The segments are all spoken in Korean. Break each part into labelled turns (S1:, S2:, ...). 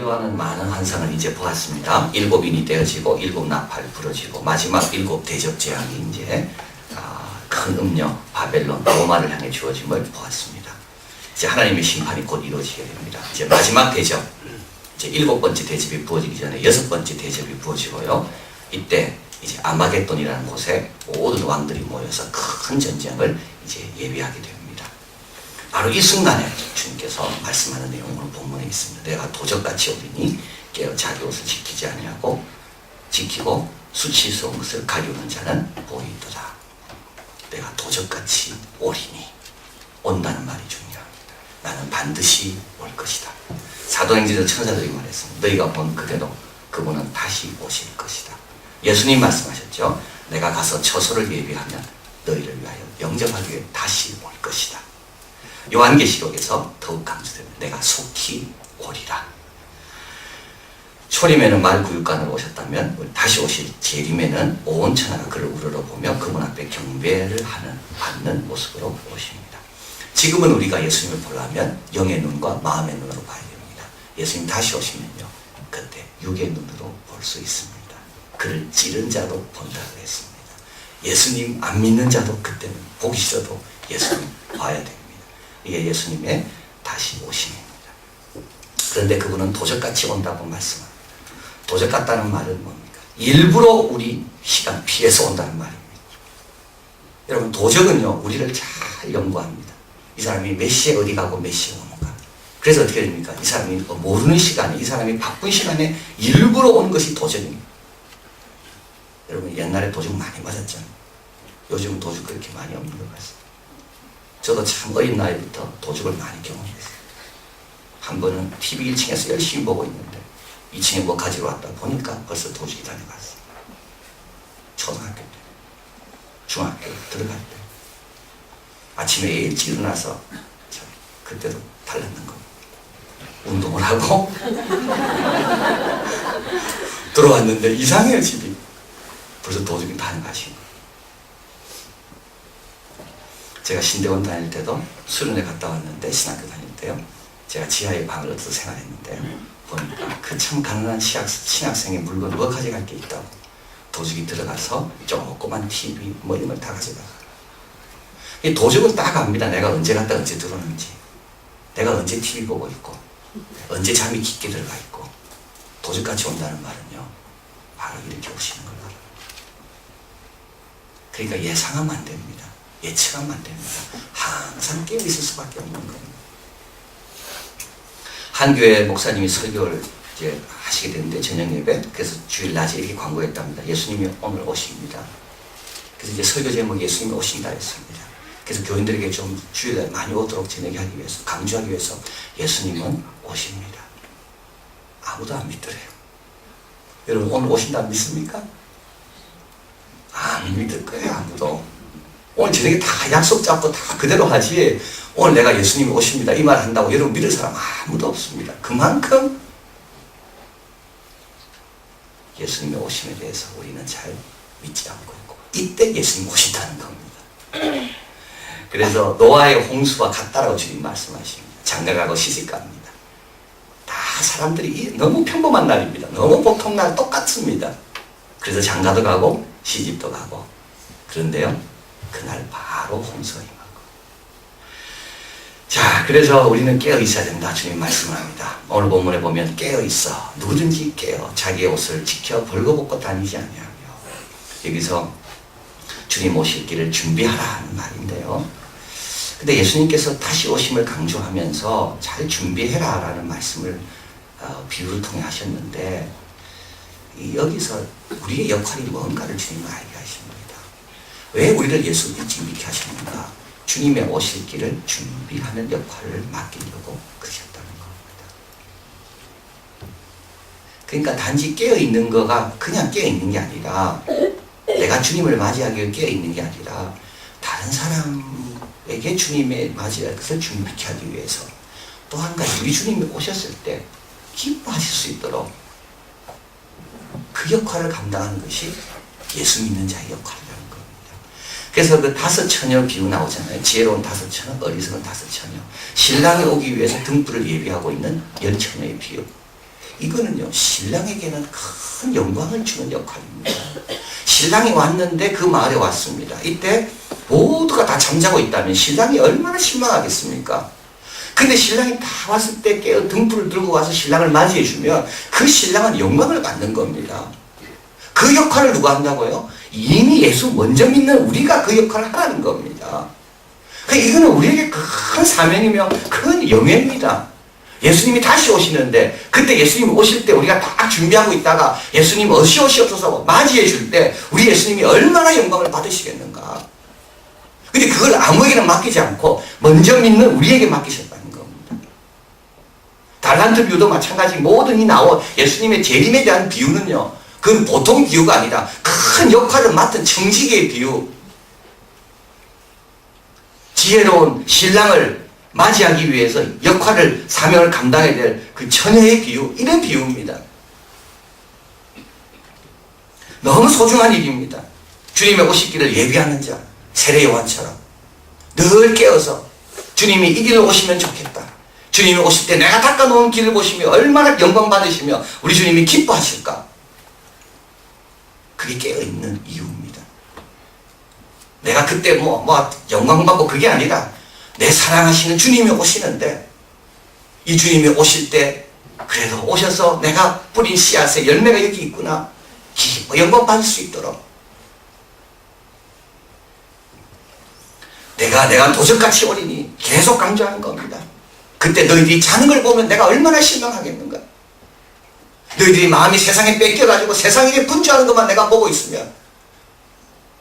S1: 요한은 많은 환상을 이제 보았습니다. 7인이 떼어지고 7 나팔 부러지고 마지막 7 대접 재앙이 이제 큰 음녀 바벨론 로마를 향해 주어짐을 보았습니다. 이제 하나님의 심판이 곧 이루어지게 됩니다. 이제 마지막 대접, 이제 7번째 대접이 부어지기 전에 6번째 대접이 부어지고요. 이때 이제 아마겟돈이라는 곳에 모든 왕들이 모여서 큰 전쟁을 이제 예비하게 됩니다. 바로 이 순간에 주님께서 말씀하는 내용은 본문에 있습니다. 내가 도적같이 오리니 깨어 자기 옷을 지키지 아니하고 지키고 수치스러운 것을 가리우는 자는 보이도다. 내가 도적같이 오리니, 온다는 말이 중요합니다. 나는 반드시 올 것이다. 사도행전에서 천사들이 말했습니다. 너희가 본 그대로 그분은 다시 오실 것이다. 예수님 말씀하셨죠. 내가 가서 처소를 예비하면 너희를 위하여 영접하기 위해 다시 올 것이다. 요한계시록에서 더욱 강조됩니다. 내가 속히 오리라. 초림에는 말구육간으로 오셨다면 다시 오실 재림에는 온 천하가 그를 우러러보며 그분 앞에 경배를 받는 모습으로 오십니다. 지금은 우리가 예수님을 보려면 영의 눈과 마음의 눈으로 봐야 됩니다. 예수님 다시 오시면요, 그때 육의 눈으로 볼 수 있습니다. 그를 찌른 자도 본다고 했습니다. 예수님 안 믿는 자도 그때는 보기 싫어도 예수님 봐야 됩니다. 이게 예수님의 다시 오심입니다. 그런데 그분은 도적같이 온다고 말씀합니다. 도적 같다는 말은 뭡니까? 일부러 우리 시간 피해서 온다는 말입니다. 여러분, 도적은요, 우리를 잘 연구합니다. 이 사람이 몇 시에 어디 가고 몇 시에 오는가. 그래서 어떻게 됩니까? 이 사람이 모르는 시간에, 이 사람이 바쁜 시간에 일부러 오는 것이 도적입니다. 여러분, 옛날에 도적 많이 맞았잖아요. 요즘은 도적 그렇게 많이 없는 것 같습니다. 저도 참 어린 나이부터 도적을 많이 경험했어요. 한 번은 TV 1층에서 열심히 보고 있는데 2층에 뭐 가지러 왔다 보니까 벌써 도적이 달려갔어요. 초등학교 때, 중학교 들어갈 때. 아침에 일찍 일어나서 그때도 달랐는 거. 운동을 하고 들어왔는데 이상해요, 집이. 벌써 도적이 다녀가신 거예요. 제가 신대원 다닐 때도 수련회 갔다 왔는데, 신학교 다닐 때요, 제가 지하에 방을 얻어서 생활했는데 보니까 그 참 가난한 신학생의 물건 뭐 가져갈 게 있다고 도적이 들어가서 조그만 TV 뭐 이런 걸 다 가져가. 이 도적은 딱 압니다. 내가 언제 갔다 언제 들어오는지, 내가 언제 TV 보고 있고 언제 잠이 깊게 들어가 있고. 도적같이 온다는 말은요, 바로 이렇게 오시는 걸 말합니다. 그러니까 예상하면 안 됩니다. 예측하면 안 됩니다. 항상 깨어 있을 수밖에 없는 겁니다. 한 교회 목사님이 설교를 이제 하시게 됐는데, 저녁 예배, 그래서 주일 낮에 이렇게 광고했답니다. 예수님이 오늘 오십니다. 그래서 이제 설교 제목이 예수님이 오신다 했습니다. 그래서 교인들에게 좀 주일에 많이 오도록 저녁에 하기 위해서, 강조하기 위해서 예수님은 오십니다. 아무도 안 믿더래요. 여러분, 오늘 오신다 믿습니까? 안 믿을 거예요, 아무도. 오늘 저녁에 다 약속 잡고 다 그대로 하지, 오늘 내가 예수님이 오십니다 이 말 한다고 여러분 믿을 사람 아무도 없습니다. 그만큼 예수님의 오심에 대해서 우리는 잘 믿지 않고 있고, 이때 예수님 오신다는 겁니다. 그래서 노아의 홍수와 같다라고 주님 말씀하십니다. 장가가고 시집갑니다. 다 사람들이 너무 평범한 날입니다. 너무 보통 날 똑같습니다. 그래서 장가도 가고 시집도 가고. 그런데요, 그날 바로 홍수가 임하고. 자, 그래서 우리는 깨어 있어야 된다. 주님 말씀을 합니다. 오늘 본문에 보면 깨어 있어. 누구든지 깨어 자기의 옷을 지켜 벌거벗고 다니지 아니하며. 여기서 주님 오실 길을 준비하라 하는 말인데요. 근데 예수님께서 다시 오심을 강조하면서 잘 준비해라 라는 말씀을 비유를 통해 하셨는데, 여기서 우리의 역할이 뭔가를 주님은 알게 하십니다. 왜 우리를 예수 일찍 믿게 하셨는가? 주님의 오실 길을 준비하는 역할을 맡기려고 그러셨다는 겁니다. 그러니까 단지 깨어있는 거가 그냥 깨어있는 게 아니라, 내가 주님을 맞이하기 위해 깨어있는 게 아니라 다른 사람에게 주님의 맞이할 것을 준비케 하기 위해서, 또 한 가지 우리 주님이 오셨을 때 기뻐하실 수 있도록 그 역할을 감당하는 것이 예수 믿는 자의 역할이라는 겁니다. 그래서 그 5 처녀 비유 나오잖아요. 지혜로운 5 처녀, 어리석은 5 처녀. 신랑이 오기 위해서 등불을 예비하고 있는 10 처녀의 비유. 이거는요, 신랑에게는 큰 영광을 주는 역할입니다. 신랑이 왔는데 그 마을에 왔습니다. 이때 모두가 다 잠자고 있다면 신랑이 얼마나 실망하겠습니까? 근데 신랑이 다 왔을 때 깨어 등불을 들고 와서 신랑을 맞이해 주면 그 신랑은 영광을 받는 겁니다. 그 역할을 누가 한다고요? 이미 예수 먼저 믿는 우리가 그 역할을 하라는 겁니다. 그러니까 이거는 우리에게 큰 사명이며 큰 영예입니다. 예수님이 다시 오시는데 그때 예수님이 오실 때 우리가 딱 준비하고 있다가 예수님 오시옵소서 맞이해 줄 때 우리 예수님이 얼마나 영광을 받으시겠는가. 근데 그걸 아무에게나 맡기지 않고 먼저 믿는 우리에게 맡기셨다는 겁니다. 달란트 비유도 마찬가지. 모든 이 나온 예수님의 재림에 대한 비유는요, 그건 보통 비유가 아니라 큰 역할을 맡은 청지기의 비유, 지혜로운 신랑을 맞이하기 위해서 역할을, 사명을 감당해야 될 그 처녀의 비유, 이런 비유입니다. 너무 소중한 일입니다. 주님의 오시기를 예비하는 자, 세례 요한처럼 늘 깨어서 주님이 이 길로 오시면 좋겠다. 주님이 오실 때 내가 닦아놓은 길을 보시며 얼마나 영광 받으시며 우리 주님이 기뻐하실까. 그게 깨어있는 이유입니다. 내가 그때 영광 받고 그게 아니라 내 사랑하시는 주님이 오시는데 이 주님이 오실 때 그래도 오셔서 내가 뿌린 씨앗의 열매가 여기 있구나. 영광 받을 수 있도록 내가 도적같이 오리니 계속 강조하는 겁니다. 그때 너희들이 자는 걸 보면 내가 얼마나 실망하겠는가. 너희들이 마음이 세상에 뺏겨가지고 세상에 분주하는 것만 내가 보고 있으면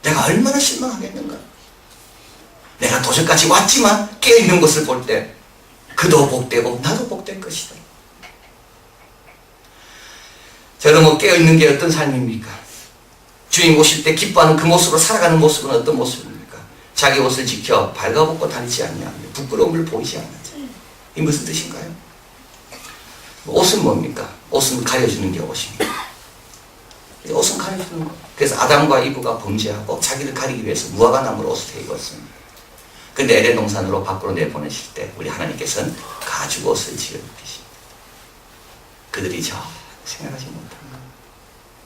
S1: 내가 얼마나 실망하겠는가. 내가 도적같이 왔지만 깨어있는 것을 볼 때 그도 복되고 나도 복될 것이다. 저는 깨어있는 게 어떤 삶입니까? 주님 오실 때 기뻐하는 그 모습으로 살아가는 모습은 어떤 모습입니까? 자기 옷을 지켜 발가벗고 다니지 않냐며 부끄러움을 보이지 않는지. 이 무슨 뜻인가요? 옷은 뭡니까? 옷은 가려주는 게 옷입니다. 옷은 가려주는 거. 그래서 아담과 이브가 범죄하고 자기를 가리기 위해서 무화과 나무로 옷을 입었습니다. 근데 에덴 동산으로 밖으로 내보내실 때 우리 하나님께서는 가죽 옷을 지어 입히십니다. 그들이 저 생각하지 못한 거.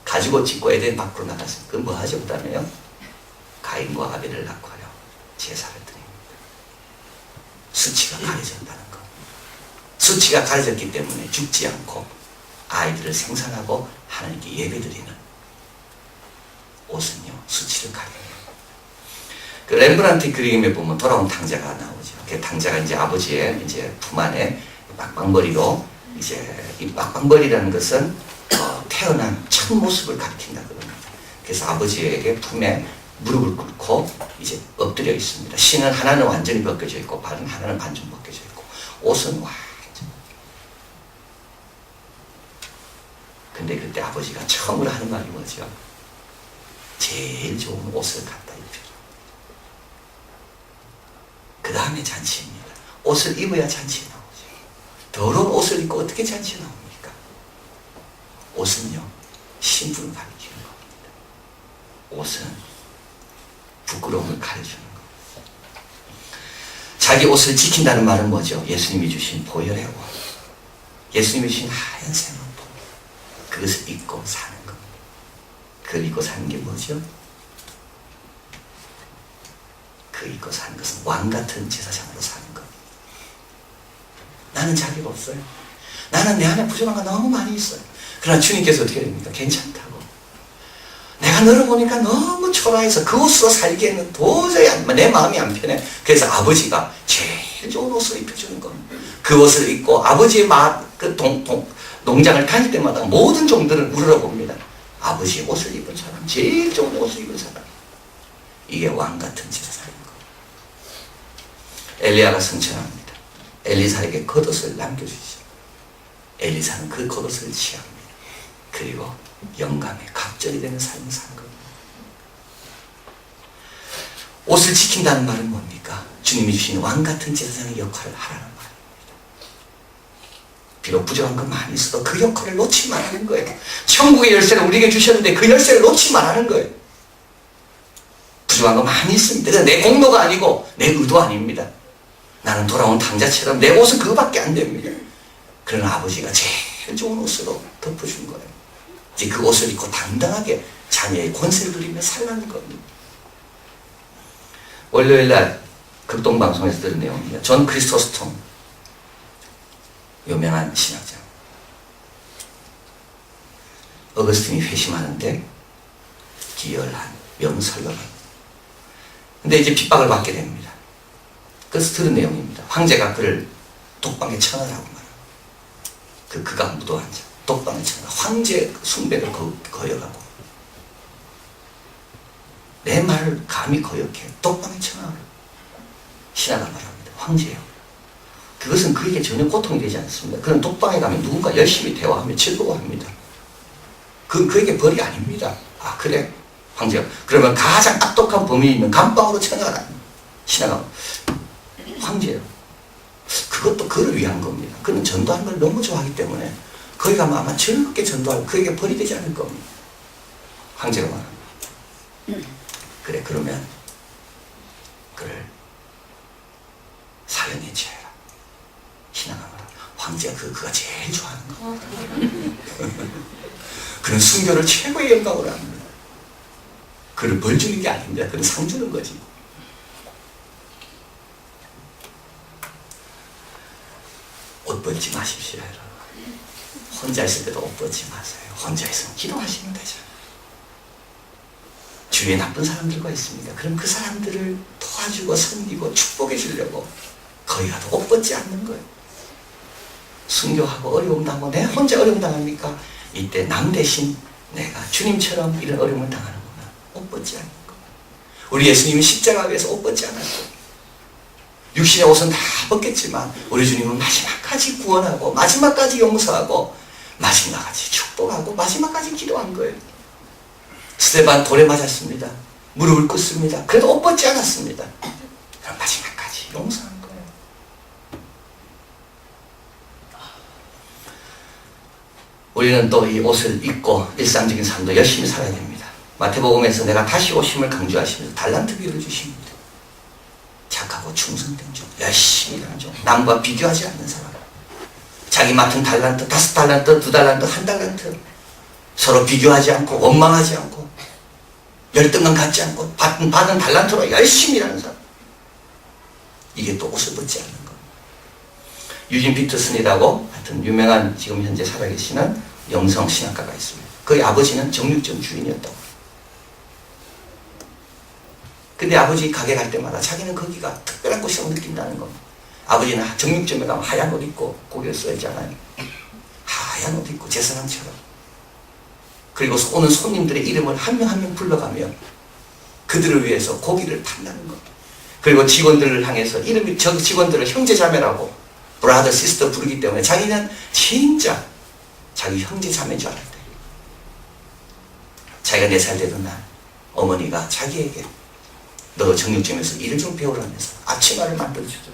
S1: 가죽 옷 짓고 에덴 밖으로 나갔습니다. 그건 뭐 하죠? 그다음에요, 가인과 아벨을 낳고 하려 제사를 드립니다. 수치가 가려졌다는 거. 수치가 가려졌기 때문에 죽지 않고 아이들을 생산하고 하나님께 예배드리는 옷은요, 수치를 가려요. 그 렘브란트 그림에 보면 돌아온 탕자가 나오죠. 그 탕자가 이제 아버지의 이제 품 안에 빡빡머리로, 이제 이 빡빡머리라는 것은 태어난 첫 모습을 가리킨다 그럽니다. 그래서 아버지에게 품에 무릎을 꿇고 이제 엎드려 있습니다. 신은 하나는 완전히 벗겨져 있고 발은 하나는 반쯤 벗겨져 있고 옷은 완전. 근데 그때 아버지가 처음으로 하는 말이 뭐죠? 제일 좋은 옷을 갖다 입히라. 그 다음에 잔치입니다. 옷을 입어야 잔치에 나오죠. 더러운 옷을 입고 어떻게 잔치에 나옵니까? 옷은요, 신분을 가리키는 겁니다. 옷은 부끄러움을 가려주는 겁니다. 자기 옷을 지킨다는 말은 뭐죠? 예수님이 주신 보혈의 옷, 예수님이 주신 하얀 세마포, 그것을 입고 사는 겁니다. 그걸 입고 사는 게 뭐죠? 그 입고 사는 것은 왕같은 제사장으로 사는 겁니다. 나는 자격 없어요. 나는 내 안에 부족한 거 너무 많이 있어요. 그러나 주님께서 어떻게 됩니까? 괜찮다고. 내가 너를 보니까 너무 초라해서 그 옷으로 살기에는 도저히 내 마음이 안 편해. 그래서 아버지가 제일 좋은 옷을 입혀주는 겁니다. 그 옷을 입고 아버지의 농장을 다닐 때마다 모든 종들은 우러러봅니다. 아버지의 옷을 입은 사람, 제일 좋은 옷을 입은 사람. 이게 왕같은 제사장인 겁니다. 엘리야가 승천합니다. 엘리사에게 겉옷을 남겨주시죠. 엘리사는 그 겉옷을 취합니다. 그리고 영감의 갑절이 되는 삶을 사는 겁니다. 옷을 지킨다는 말은 뭡니까? 주님이 주신 왕같은 제사장의 역할을 하라는 말입니다. 비록 부족한 건 많이 있어도 그 역할을 놓지 말라는 거예요. 천국의 열쇠를 우리에게 주셨는데 그 열쇠를 놓지 말라는 거예요. 부족한 거 많이 있습니다. 내 공로가 아니고 내 의도 아닙니다. 나는 돌아온 탕자처럼 내 옷은 그거밖에 안 됩니다. 그런 아버지가 제일 좋은 옷으로 덮어준 거예요. 이제 그 옷을 입고 당당하게 자녀의 권세를 누리며 살라는 겁니다. 월요일날 극동방송에서 들은 내용입니다. 존 크리스토스톰, 유명한 신학자. 어거스틴이 회심하는데 기열한 명설을. 근데 이제 핍박을 받게 됩니다. 그래서 들은 내용입니다. 황제가 그를 독방에 쳐넣으라고 말합니다. 그가 무도한 자, 독방에 쳐넣어 황제 숭배를 거역하고 내 말을 감히 거역해 독방에 쳐넣으라고 신하가 말합니다. 황제요. 그것은 그에게 전혀 고통이 되지 않습니다. 그는 독방에 가면 누군가 열심히 대화하며 즐거워합니다. 그건 그에게 벌이 아닙니다. 아 그래? 황제가 그러면 가장 악독한 범인이면 감방으로 쳐넣어라. 신하가 황제요. 그것도 그를 위한 겁니다. 그는 전도하는 걸 너무 좋아하기 때문에 거기 가면 아마 즐겁게 전도하고 그에게 벌이 되지 않을 겁니다. 황제가 말합니다. 그래 그러면 그를 사형에 처해라. 신하가 말합니다. 황제가 그가 제일 좋아하는 겁니다. 그는 순교를 최고의 영광으로 합니다. 그를 벌 주는 게 아닙니다. 그는 상 주는 거지. 옷 벗지 마십시오, 여러분. 혼자 있을 때도 옷 벗지 마세요. 혼자 있으면 기도하시면 되잖아요. 주위에 나쁜 사람들과 있습니다. 그럼 그 사람들을 도와주고 섬기고 축복해 주려고 거기 가도 옷 벗지 않는 거예요. 순교하고 어려움 당하고 내가 혼자 어려움 당합니까? 이때 남 대신 내가 주님처럼 이런 어려움을 당하는구나. 옷 벗지 않는 거. 우리 예수님이 십자가 위에서 옷 벗지 않았고 육신의 옷은 다 벗겠지만 우리 주님은 마지막까지 구원하고 마지막까지 용서하고 마지막까지 축복하고 마지막까지 기도한 거예요. 스데반 돌에 맞았습니다. 무릎을 꿇습니다. 그래도 옷 벗지 않았습니다. 그럼 마지막까지 용서한 거예요. 우리는 또 이 옷을 입고 일상적인 삶도 열심히 살아야 됩니다. 마태복음에서 내가 다시 오심을 강조하시면서 달란트 비유를 주십니다. 착하고 충성된 종, 열심히 일하는 종, 남과 비교하지 않는 사람, 자기 맡은 달란트, 5달란트, 2달란트, 1달란트 서로 비교하지 않고 원망하지 않고 열등감 갖지 않고 받은 달란트로 열심히 일하는 사람. 이게 또 옷을 벗지 않는 거. 유진 피터슨이라고 하여튼 유명한 지금 현재 살아계시는 영성 신학가가 있습니다. 그의 아버지는 정육점 주인이었다고. 근데 아버지 가게 갈 때마다 자기는 거기가 특별한 곳이라고 느낀다는 겁니다. 아버지는 정육점에 가면 하얀 옷 입고 고개를 써있잖아요. 하얀 옷 입고 제사장처럼. 그리고 오는 손님들의 이름을 한 명 한 명 불러가며 그들을 위해서 고기를 판다는 겁니다. 그리고 직원들을 향해서 이름이 저 직원들을 형제자매라고 브라더 시스터 부르기 때문에 자기는 진짜 자기 형제자매인 줄 알았대. 자기가 4살 되던 날 어머니가 자기에게 너 정육점에서 일을 좀 배우라면서 앞치마를 만들어주죠.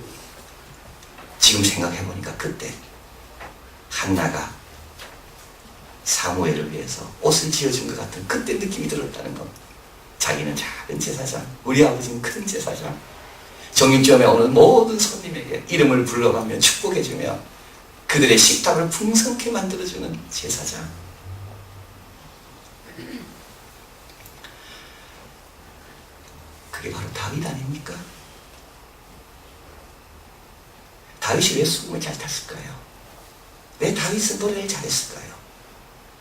S1: 지금 생각해보니까 그때 한나가 사무엘을 위해서 옷을 지어준 것 같은 그때 느낌이 들었다는 겁니다. 자기는 작은 제사장, 우리 아버지는 큰 제사장. 정육점에 오는 모든 손님에게 이름을 불러가며 축복해주며 그들의 식탁을 풍성케 만들어주는 제사장. 그게 바로 다윗 아닙니까? 다윗이 왜 수금을 잘 탔을까요? 왜 다윗은 노래를 잘했을까요?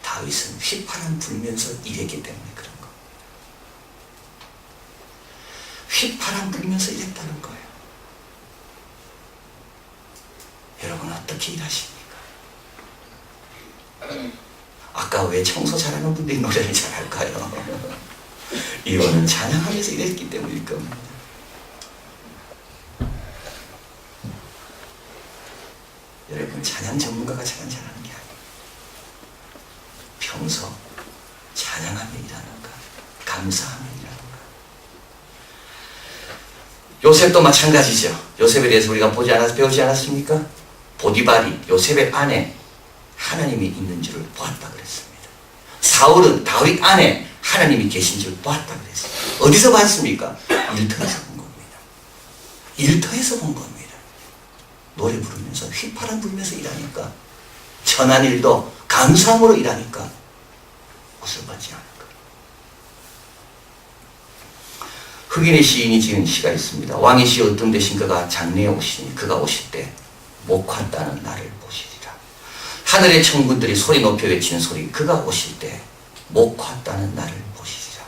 S1: 다윗은 휘파람 불면서 일했기 때문에 그런 거. 휘파람 불면서 일했다는 거예요. 여러분 어떻게 일하십니까? 아까 왜 청소 잘하는 분들이 노래를 잘할까요? 이거는 찬양하면서 일했기 때문일 겁니다. 여러분 찬양 전문가가 찬양 잘하는 게 아니에요. 평소 찬양하며 일하는가, 감사하며 일하는가. 요셉도 마찬가지죠. 요셉에 대해서 우리가 배우지 않았습니까? 보디발이 요셉의 안에 하나님이 있는 줄을 보았다 그랬습니다. 사울은 다윗 안에 하나님이 계신 줄 보았다 그랬어요. 어디서 봤습니까? 일터에서 본 겁니다. 일터에서 본 겁니다. 노래 부르면서 휘파람 불면서 일하니까 천한 일도 감사함으로 일하니까 옷을 벗지 않을 거예요. 흑인의 시인이 지은 시가 있습니다. 왕의 시 어떤 대신 그가 장래에 오시니 그가 오실 때 목화 따는 나를 보시리라. 하늘의 천군들이 소리 높여 외치는 소리, 그가 오실 때 목화 따는 나를 보시리라.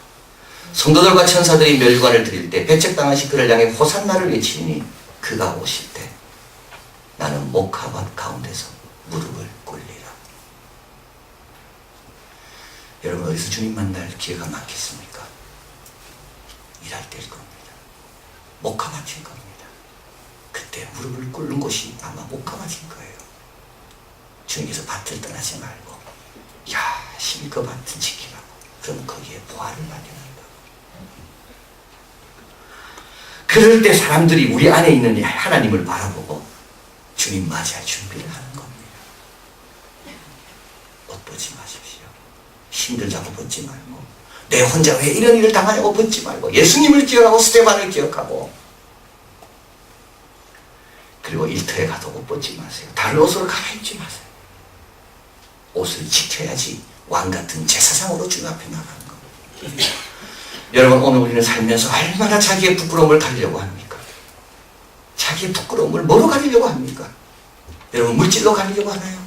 S1: 성도들과 천사들이 멸관을 드릴 때 배척당하신 그를 향해 호산나를 외치니 그가 오실 때 나는 목화밭 가운데서 무릎을 꿇리라. 여러분, 어디서 주님 만날 기회가 많겠습니까? 일할 때일 겁니다. 목화밭일 겁니다. 그때 무릎을 꿇는 곳이 아마 목화밭일 거예요. 주님께서 밭을 떠나지 말고 열심히 그 밭을 지키라고. 그럼 거기에 보화를 발견한다. 그럴 때 사람들이 우리 안에 있는 하나님을 바라보고 주님 맞이할 준비를 하는 겁니다. 옷 벗지 마십시오. 힘들다고 벗지 말고, 내 혼자 왜 이런 일을 당하냐고 벗지 말고, 예수님을 기억하고 스테반을 기억하고, 그리고 일터에 가도 옷 벗지 마세요. 다른 옷으로 갈아입지 마세요. 옷을 지켜야지 왕같은 제사장으로 주님 앞에 나가는 겁니다. 여러분, 오늘 우리는 살면서 얼마나 자기의 부끄러움을 가리려고 합니까? 자기의 부끄러움을 뭐로 가리려고 합니까? 여러분, 물질로 가리려고 하나요?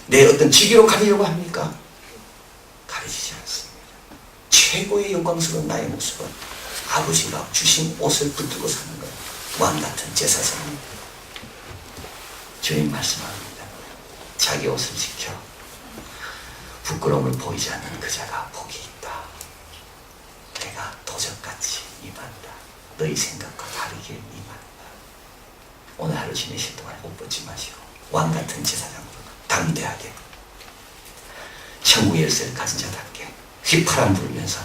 S1: 내 어떤 직위로 가리려고 합니까? 가리지지 않습니다. 최고의 영광스러운 나의 모습은 아버지가 주신 옷을 붙들고 사는 것, 왕같은 제사장입니다. 주님 말씀합니다. 자기 옷을 지켜 부끄러움을 보이지 않는 그 자가 복이 있다. 내가 도적같이 임한다. 너희 생각과 다르게 임한다. 오늘 하루 지내실 동안 옷 벗지 마시고 왕같은 제사장으로 담대하게 천국의 열쇠를 가진 자답게 휘파람 불면서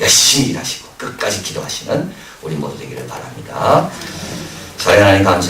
S1: 열심히 일하시고 끝까지 기도하시는 우리 모두 되기를 바랍니다. 사랑하는 하나님 감사합니다.